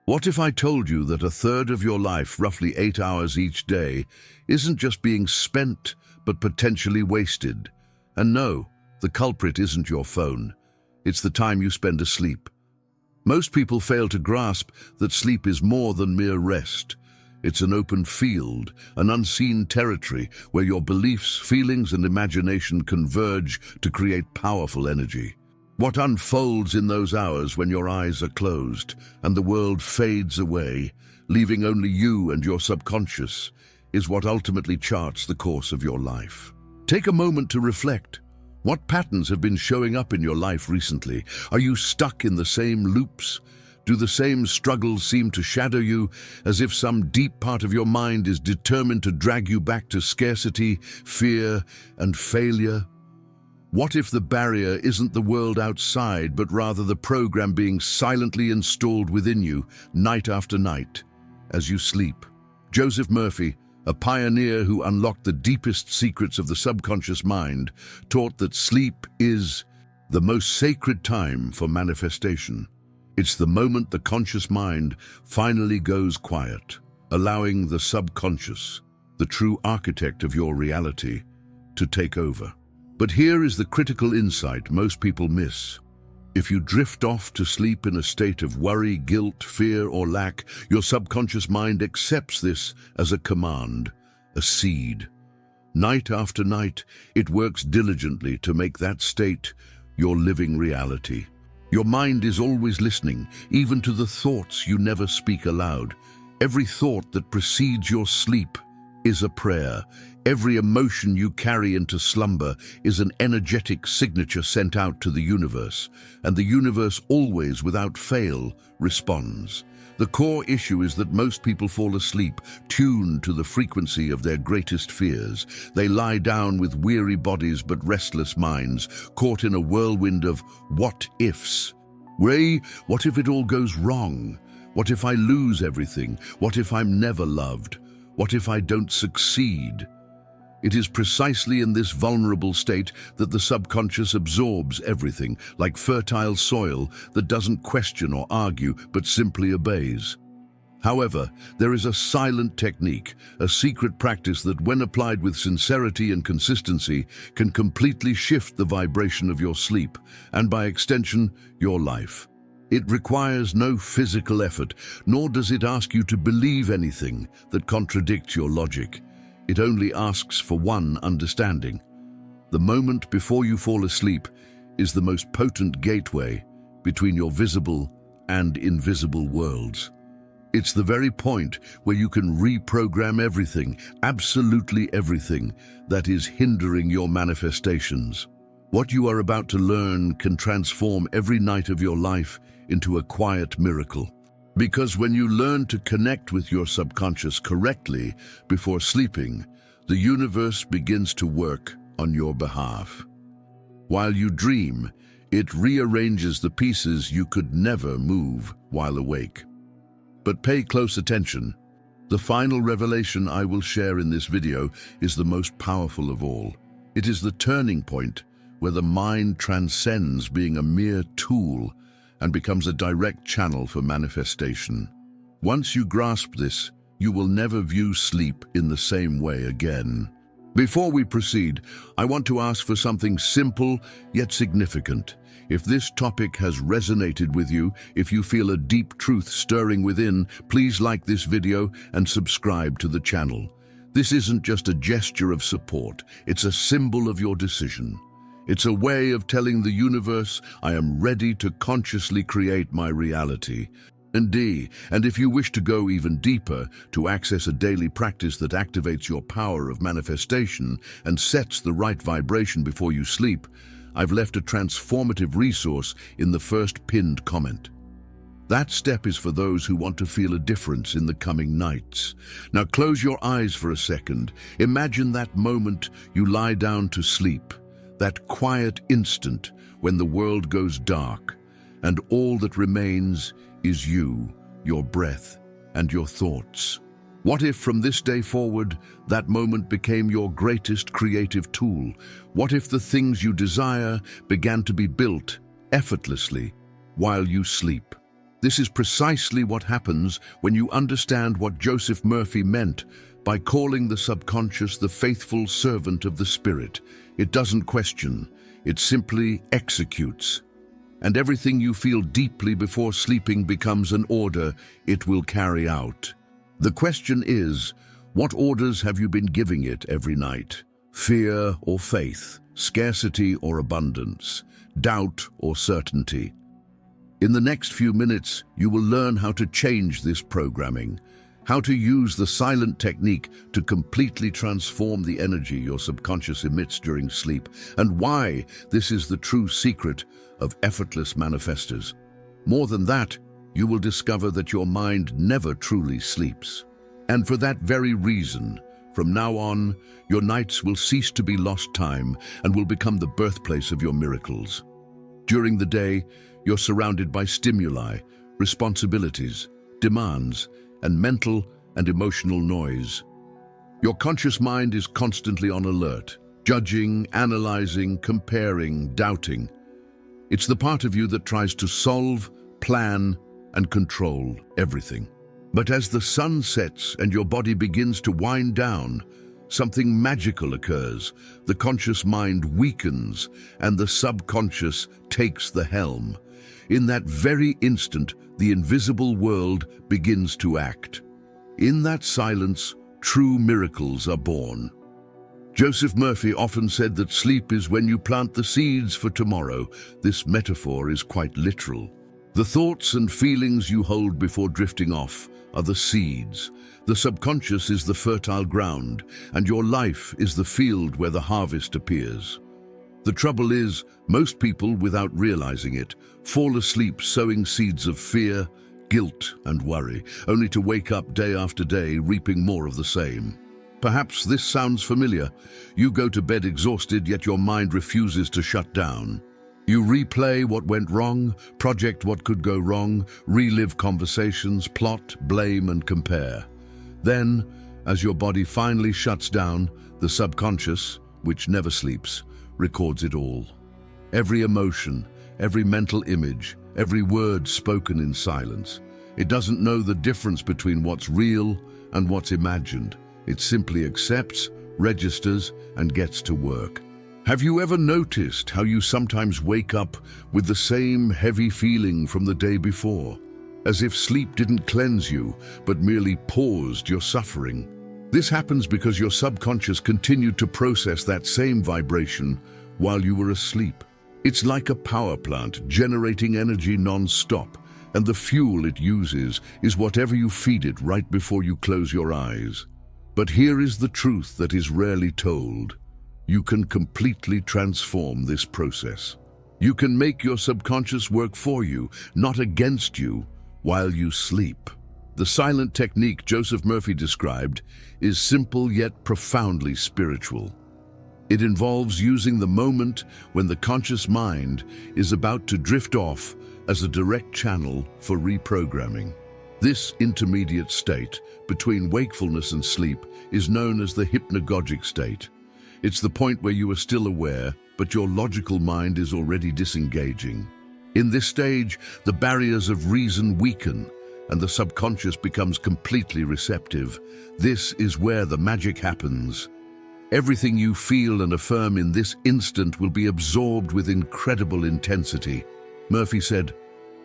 What if I told you that a third of your life, roughly 8 hours each day, isn't just being spent, but potentially wasted? And no, the culprit isn't your phone. It's the time you spend asleep. Most people fail to grasp that sleep is more than mere rest. It's an open field, an unseen territory where your beliefs, feelings, and imagination converge to create powerful energy. What unfolds in those hours when your eyes are closed and the world fades away, leaving only you and your subconscious, is what ultimately charts the course of your life. Take a moment to reflect. What patterns have been showing up in your life recently? Are you stuck in the same loops? Do the same struggles seem to shadow you, as if some deep part of your mind is determined to drag you back to scarcity, fear, and failure? What if the barrier isn't the world outside, but rather the program being silently installed within you, night after night, as you sleep? Joseph Murphy, a pioneer who unlocked the deepest secrets of the subconscious mind, taught that sleep is the most sacred time for manifestation. It's the moment the conscious mind finally goes quiet, allowing the subconscious, the true architect of your reality, to take over. But here is the critical insight most people miss. If you drift off to sleep in a state of worry, guilt, fear, or lack, your subconscious mind accepts this as a command, a seed. Night after night, it works diligently to make that state your living reality. Your mind is always listening, even to the thoughts you never speak aloud. Every thought that precedes your sleep is a prayer. Every emotion you carry into slumber is an energetic signature sent out to the universe, and the universe always, without fail, responds. The core issue is that most people fall asleep, tuned to the frequency of their greatest fears. They lie down with weary bodies but restless minds, caught in a whirlwind of what-ifs. What if it all goes wrong? What if I lose everything? What if I'm never loved? What if I don't succeed? It is precisely in this vulnerable state that the subconscious absorbs everything, like fertile soil that doesn't question or argue, but simply obeys. However, there is a silent technique, a secret practice that, when applied with sincerity and consistency, can completely shift the vibration of your sleep, and by extension, your life. It requires no physical effort, nor does it ask you to believe anything that contradicts your logic. It only asks for one understanding. The moment before you fall asleep is the most potent gateway between your visible and invisible worlds. It's the very point where you can reprogram everything, absolutely everything, that is hindering your manifestations. What you are about to learn can transform every night of your life into a quiet miracle. Because when you learn to connect with your subconscious correctly before sleeping, the universe begins to work on your behalf. While you dream, it rearranges the pieces you could never move while awake. But pay close attention. The final revelation I will share in this video is the most powerful of all. It is the turning point where the mind transcends being a mere tool and becomes a direct channel for manifestation. Once you grasp this, you will never view sleep in the same way again. Before we proceed, I want to ask for something simple yet significant. If this topic has resonated with you, if you feel a deep truth stirring within, please like this video and subscribe to the channel. This isn't just a gesture of support, it's a symbol of your decision. It's a way of telling the universe, I am ready to consciously create my reality. And if you wish to go even deeper, to access a daily practice that activates your power of manifestation and sets the right vibration before you sleep, I've left a transformative resource in the first pinned comment. That step is for those who want to feel a difference in the coming nights. Now close your eyes for a second. Imagine that moment you lie down to sleep. That quiet instant when the world goes dark and all that remains is you, your breath, and your thoughts. What if from this day forward, that moment became your greatest creative tool? What if the things you desire began to be built effortlessly while you sleep? This is precisely what happens when you understand what Joseph Murphy meant by calling the subconscious the faithful servant of the spirit. It doesn't question, it simply executes. And everything you feel deeply before sleeping becomes an order it will carry out. The question is, what orders have you been giving it every night? Fear or faith? Scarcity or abundance? Doubt or certainty? In the next few minutes, you will learn how to change this programming, how to use the silent technique to completely transform the energy your subconscious emits during sleep, and why this is the true secret of effortless manifestors. More than that, you will discover that your mind never truly sleeps. And for that very reason, from now on, your nights will cease to be lost time and will become the birthplace of your miracles. During the day, you're surrounded by stimuli, responsibilities, demands, and mental and emotional noise. Your conscious mind is constantly on alert, judging, analyzing, comparing, doubting. It's the part of you that tries to solve, plan, and control everything. But as the sun sets and your body begins to wind down, something magical occurs. The conscious mind weakens and the subconscious takes the helm. In that very instant, the invisible world begins to act. In that silence, true miracles are born. Joseph Murphy often said that sleep is when you plant the seeds for tomorrow. This metaphor is quite literal. The thoughts and feelings you hold before drifting off are the seeds. The subconscious is the fertile ground, and your life is the field where the harvest appears. The trouble is, most people, without realizing it, fall asleep sowing seeds of fear, guilt, and worry, only to wake up day after day reaping more of the same. Perhaps this sounds familiar. You go to bed exhausted, yet your mind refuses to shut down. You replay what went wrong, project what could go wrong, relive conversations, plot, blame, and compare. Then, as your body finally shuts down, the subconscious, which never sleeps, records it all. Every emotion, every mental image, every word spoken in silence. It doesn't know the difference between what's real and what's imagined. It simply accepts, registers, and gets to work. Have you ever noticed how you sometimes wake up with the same heavy feeling from the day before, as if sleep didn't cleanse you, but merely paused your suffering? This happens because your subconscious continued to process that same vibration while you were asleep. It's like a power plant generating energy non-stop, and the fuel it uses is whatever you feed it right before you close your eyes. But here is the truth that is rarely told. You can completely transform this process. You can make your subconscious work for you, not against you, while you sleep. The silent technique Joseph Murphy described is simple yet profoundly spiritual. It involves using the moment when the conscious mind is about to drift off as a direct channel for reprogramming. This intermediate state between wakefulness and sleep is known as the hypnagogic state. It's the point where you are still aware, but your logical mind is already disengaging. In this stage, the barriers of reason weaken, and the subconscious becomes completely receptive. This is where the magic happens. Everything you feel and affirm in this instant will be absorbed with incredible intensity. Murphy said,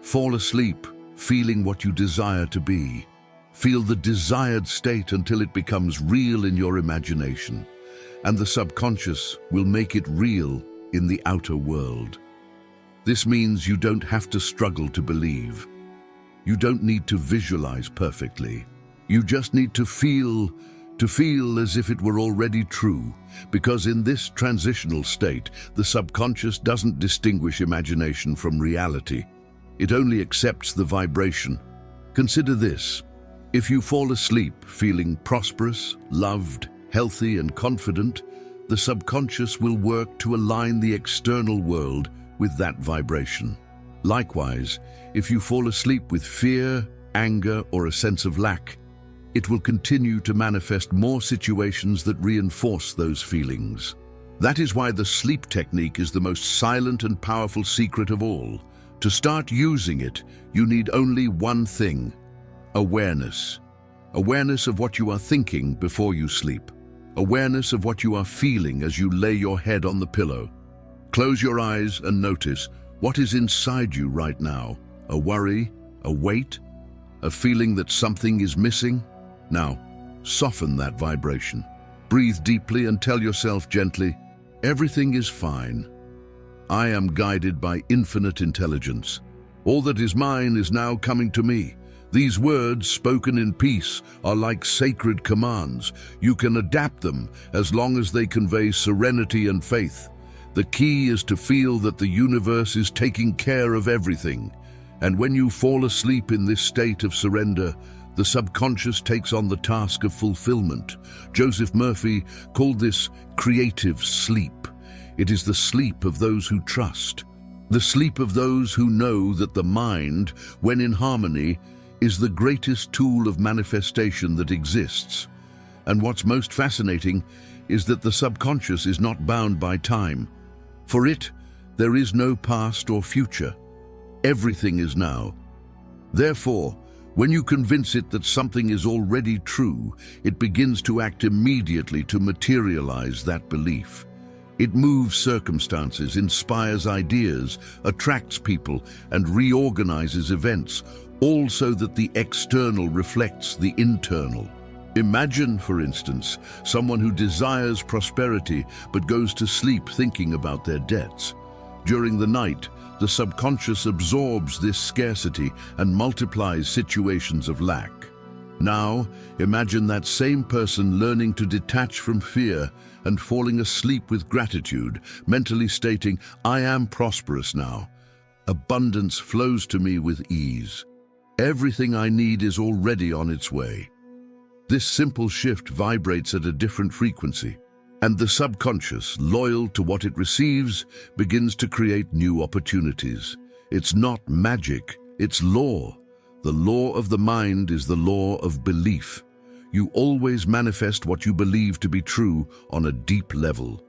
"Fall asleep, feeling what you desire to be. Feel the desired state until it becomes real in your imagination, and the subconscious will make it real in the outer world." This means you don't have to struggle to believe. You don't need to visualize perfectly. You just need to feel as if it were already true, because in this transitional state, the subconscious doesn't distinguish imagination from reality. It only accepts the vibration. Consider this. If you fall asleep feeling prosperous, loved, healthy, and confident, the subconscious will work to align the external world with that vibration. Likewise, if you fall asleep with fear, anger, or a sense of lack, it will continue to manifest more situations that reinforce those feelings. That is why the sleep technique is the most silent and powerful secret of all. To start using it, you need only one thing: awareness. Awareness of what you are thinking before you sleep. Awareness of what you are feeling as you lay your head on the pillow. Close your eyes and notice what is inside you right now. A worry, a weight, a feeling that something is missing. Now, soften that vibration. Breathe deeply and tell yourself gently, everything is fine. I am guided by infinite intelligence. All that is mine is now coming to me. These words, spoken in peace, are like sacred commands. You can adapt them as long as they convey serenity and faith. The key is to feel that the universe is taking care of everything. And when you fall asleep in this state of surrender, the subconscious takes on the task of fulfillment. Joseph Murphy called this creative sleep. It is the sleep of those who trust. The sleep of those who know that the mind, when in harmony, is the greatest tool of manifestation that exists. And what's most fascinating is that the subconscious is not bound by time. For it, there is no past or future. Everything is now. Therefore, when you convince it that something is already true, it begins to act immediately to materialize that belief. It moves circumstances, inspires ideas, attracts people, and reorganizes events, all so that the external reflects the internal. Imagine, for instance, someone who desires prosperity but goes to sleep thinking about their debts. During the night, the subconscious absorbs this scarcity and multiplies situations of lack. Now, imagine that same person learning to detach from fear and falling asleep with gratitude, mentally stating, I am prosperous now. Abundance flows to me with ease. Everything I need is already on its way. This simple shift vibrates at a different frequency, and the subconscious, loyal to what it receives, begins to create new opportunities. It's not magic, it's law. The law of the mind is the law of belief. You always manifest what you believe to be true on a deep level,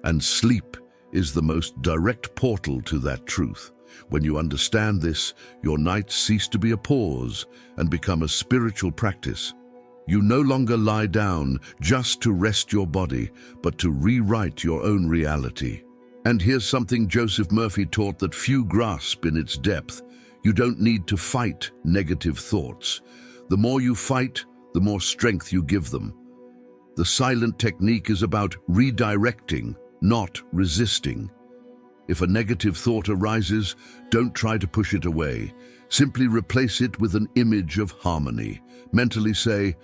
and sleep is the most direct portal to that truth. When you understand this, your nights cease to be a pause and become a spiritual practice. You no longer lie down just to rest your body, but to rewrite your own reality. And here's something Joseph Murphy taught that few grasp in its depth. You don't need to fight negative thoughts. The more you fight, the more strength you give them. The silent technique is about redirecting, not resisting. If a negative thought arises, don't try to push it away. Simply replace it with an image of harmony. Mentally say,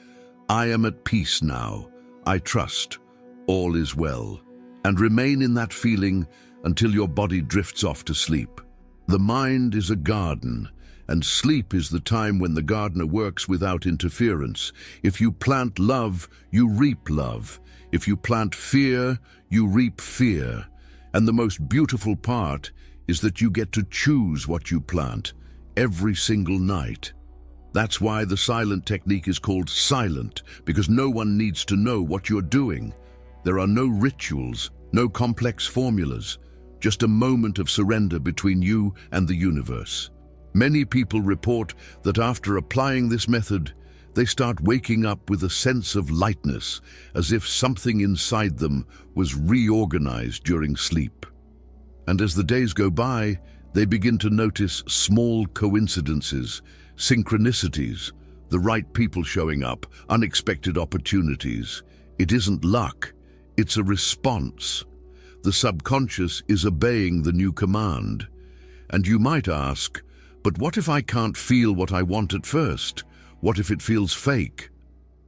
I am at peace now. I trust. All is well. And remain in that feeling until your body drifts off to sleep. The mind is a garden, and sleep is the time when the gardener works without interference. If you plant love, you reap love. If you plant fear, you reap fear. And the most beautiful part is that you get to choose what you plant every single night. That's why the silent technique is called silent, because no one needs to know what you're doing. There are no rituals, no complex formulas, just a moment of surrender between you and the universe. Many people report that after applying this method, they start waking up with a sense of lightness, as if something inside them was reorganized during sleep. And as the days go by, they begin to notice small coincidences, synchronicities, the right people showing up, unexpected opportunities. It isn't luck, it's a response. The subconscious is obeying the new command. And you might ask, but what if I can't feel what I want at first? What if it feels fake?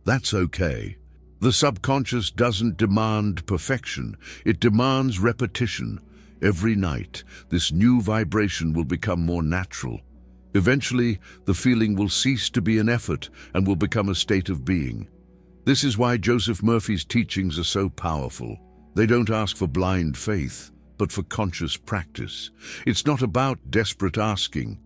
That's okay. The subconscious doesn't demand perfection. It demands repetition. Every night, this new vibration will become more natural. Eventually, the feeling will cease to be an effort and will become a state of being. This is why Joseph Murphy's teachings are so powerful. They don't ask for blind faith, but for conscious practice. It's not about desperate asking,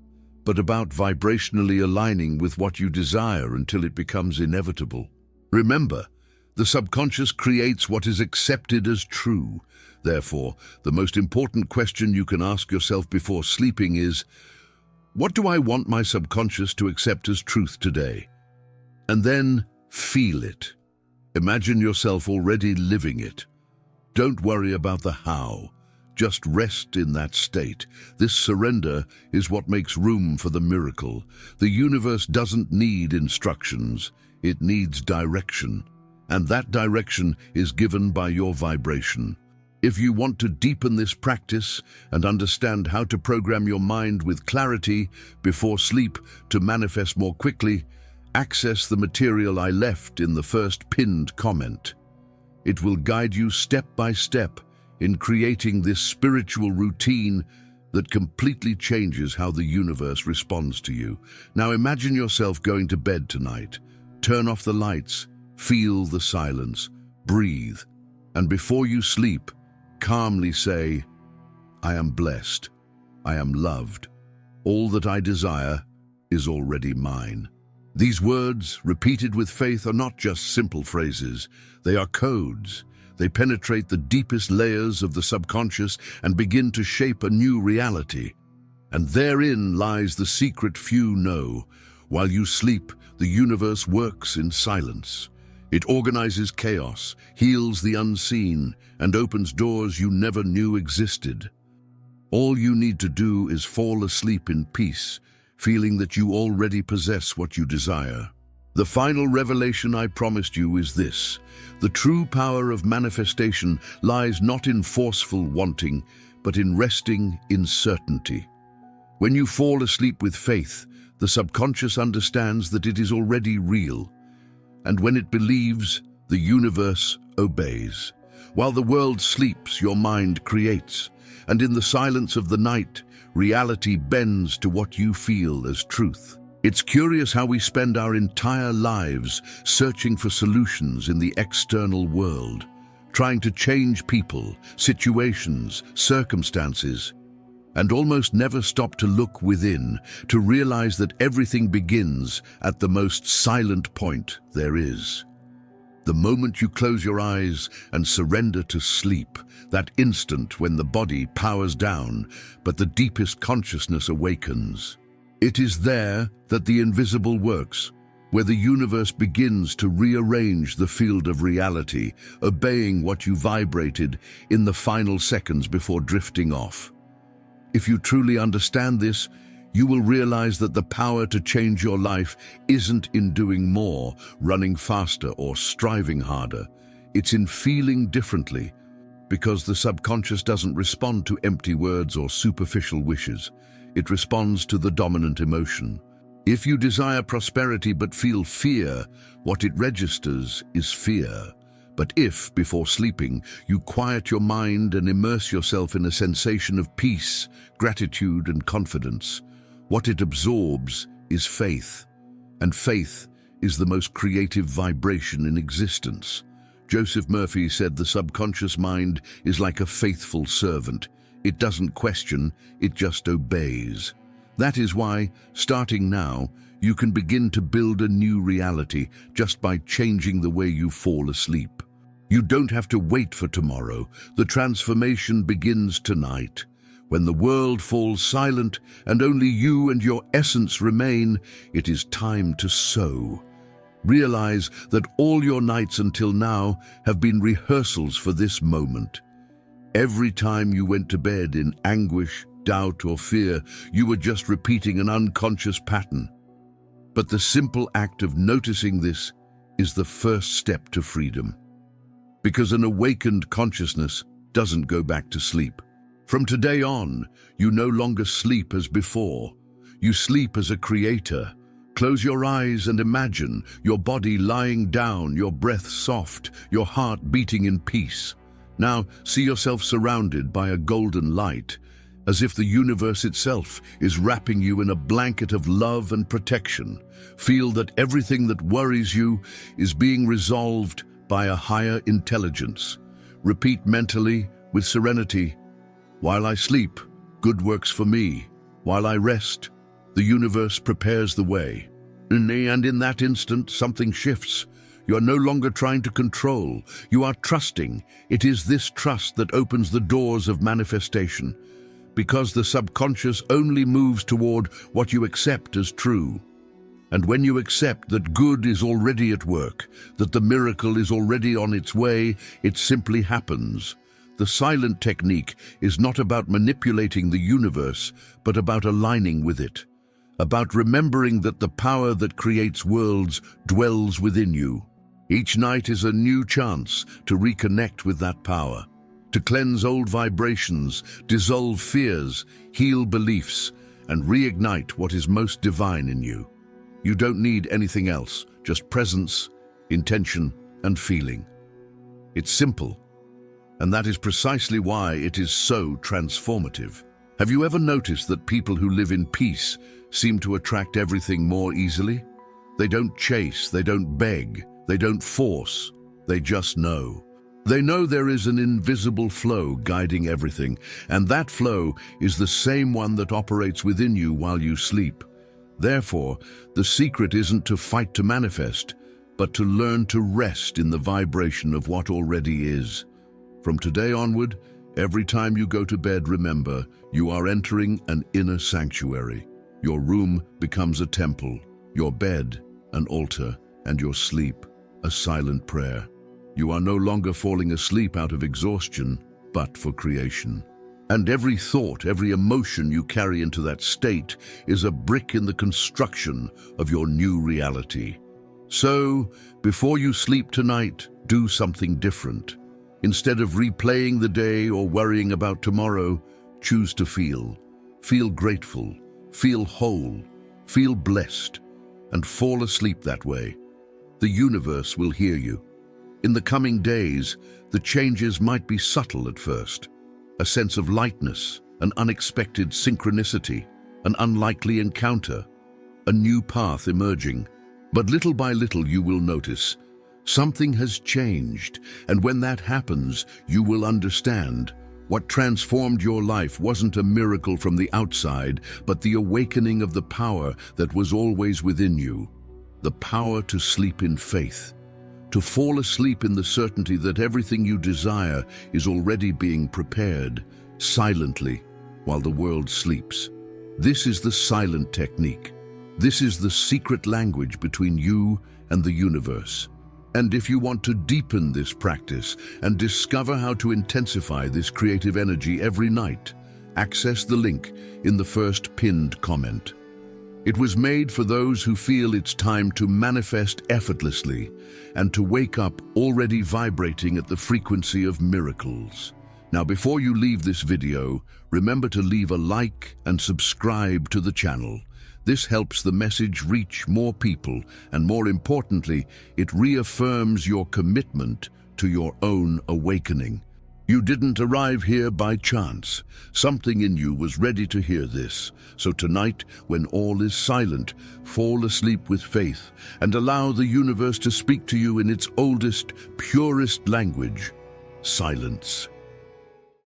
but about vibrationally aligning with what you desire until it becomes inevitable. Remember, the subconscious creates what is accepted as true. Therefore, the most important question you can ask yourself before sleeping is, What do I want my subconscious to accept as truth today? And then feel it. Imagine yourself already living it. Don't worry about the how. Just rest in that state. This surrender is what makes room for the miracle. The universe doesn't need instructions. It needs direction. And that direction is given by your vibration. If you want to deepen this practice and understand how to program your mind with clarity before sleep to manifest more quickly, access the material I left in the first pinned comment. It will guide you step by step in creating this spiritual routine that completely changes how the universe responds to you. Now imagine yourself going to bed tonight. Turn off the lights, feel the silence, breathe, and before you sleep, calmly say, I am blessed, I am loved. All that I desire is already mine. These words, repeated with faith, are not just simple phrases. They are codes. They penetrate the deepest layers of the subconscious and begin to shape a new reality. And therein lies the secret few know. While you sleep, the universe works in silence. It organizes chaos, heals the unseen, and opens doors you never knew existed. All you need to do is fall asleep in peace, feeling that you already possess what you desire. The final revelation I promised you is this: the true power of manifestation lies not in forceful wanting, but in resting in certainty. When you fall asleep with faith, the subconscious understands that it is already real. And when it believes, the universe obeys. While the world sleeps, your mind creates. And in the silence of the night, reality bends to what you feel as truth. It's curious how we spend our entire lives searching for solutions in the external world, trying to change people, situations, circumstances, and almost never stop to look within, to realize that everything begins at the most silent point there is. The moment you close your eyes and surrender to sleep, that instant when the body powers down, but the deepest consciousness awakens. It is there that the invisible works, where the universe begins to rearrange the field of reality, obeying what you vibrated in the final seconds before drifting off. If you truly understand this, you will realize that the power to change your life isn't in doing more, running faster, or striving harder. It's in feeling differently, because the subconscious doesn't respond to empty words or superficial wishes. It responds to the dominant emotion. If you desire prosperity but feel fear, what it registers is fear. But if, before sleeping, you quiet your mind and immerse yourself in a sensation of peace, gratitude, and confidence, what it absorbs is faith. And faith is the most creative vibration in existence. Joseph Murphy said the subconscious mind is like a faithful servant. It doesn't question, it just obeys. That is why, starting now, you can begin to build a new reality just by changing the way you fall asleep. You don't have to wait for tomorrow. The transformation begins tonight. When the world falls silent and only you and your essence remain, it is time to sow. Realize that all your nights until now have been rehearsals for this moment. Every time you went to bed in anguish, doubt, or fear, you were just repeating an unconscious pattern. But the simple act of noticing this is the first step to freedom. Because an awakened consciousness doesn't go back to sleep. From today on, you no longer sleep as before. You sleep as a creator. Close your eyes and imagine your body lying down, your breath soft, your heart beating in peace. Now, see yourself surrounded by a golden light, as if the universe itself is wrapping you in a blanket of love and protection. Feel that everything that worries you is being resolved by a higher intelligence. Repeat mentally with serenity, while I sleep, good works for me. While I rest, the universe prepares the way. And in that instant, something shifts. You are no longer trying to control. You are trusting. It is this trust that opens the doors of manifestation. because the subconscious only moves toward what you accept as true. And when you accept that good is already at work, that the miracle is already on its way, it simply happens. The silent technique is not about manipulating the universe, but about aligning with it, about remembering that the power that creates worlds dwells within you. Each night is a new chance to reconnect with that power, to cleanse old vibrations, dissolve fears, heal beliefs, and reignite what is most divine in you. You don't need anything else, just presence, intention, and feeling. It's simple, and that is precisely why it is so transformative. Have you ever noticed that people who live in peace seem to attract everything more easily? They don't chase, they don't beg, they don't force, they just know. They know there is an invisible flow guiding everything, and that flow is the same one that operates within you while you sleep. Therefore, the secret isn't to fight to manifest, but to learn to rest in the vibration of what already is. From today onward, every time you go to bed, remember, you are entering an inner sanctuary. Your room becomes a temple, your bed an altar, and your sleep a silent prayer. You are no longer falling asleep out of exhaustion, but for creation. And every thought, every emotion you carry into that state is a brick in the construction of your new reality. So, before you sleep tonight, do something different. Instead of replaying the day or worrying about tomorrow, choose to feel. Feel grateful, feel whole, feel blessed, and fall asleep that way. The universe will hear you. In the coming days, the changes might be subtle at first. A sense of lightness, an unexpected synchronicity, an unlikely encounter, a new path emerging. But little by little you will notice something has changed, and when that happens, you will understand what transformed your life wasn't a miracle from the outside, but the awakening of the power that was always within you. The power to sleep in faith, to fall asleep in the certainty that everything you desire is already being prepared, silently, while the world sleeps. This is the silent technique. This is the secret language between you and the universe. And if you want to deepen this practice and discover how to intensify this creative energy every night, access the link in the first pinned comment. It was made for those who feel it's time to manifest effortlessly and to wake up already vibrating at the frequency of miracles. Now, before you leave this video, remember to leave a like and subscribe to the channel. This helps the message reach more people, and more importantly, it reaffirms your commitment to your own awakening. You didn't arrive here by chance. Something in you was ready to hear this. So tonight, when all is silent, fall asleep with faith and allow the universe to speak to you in its oldest, purest language, silence.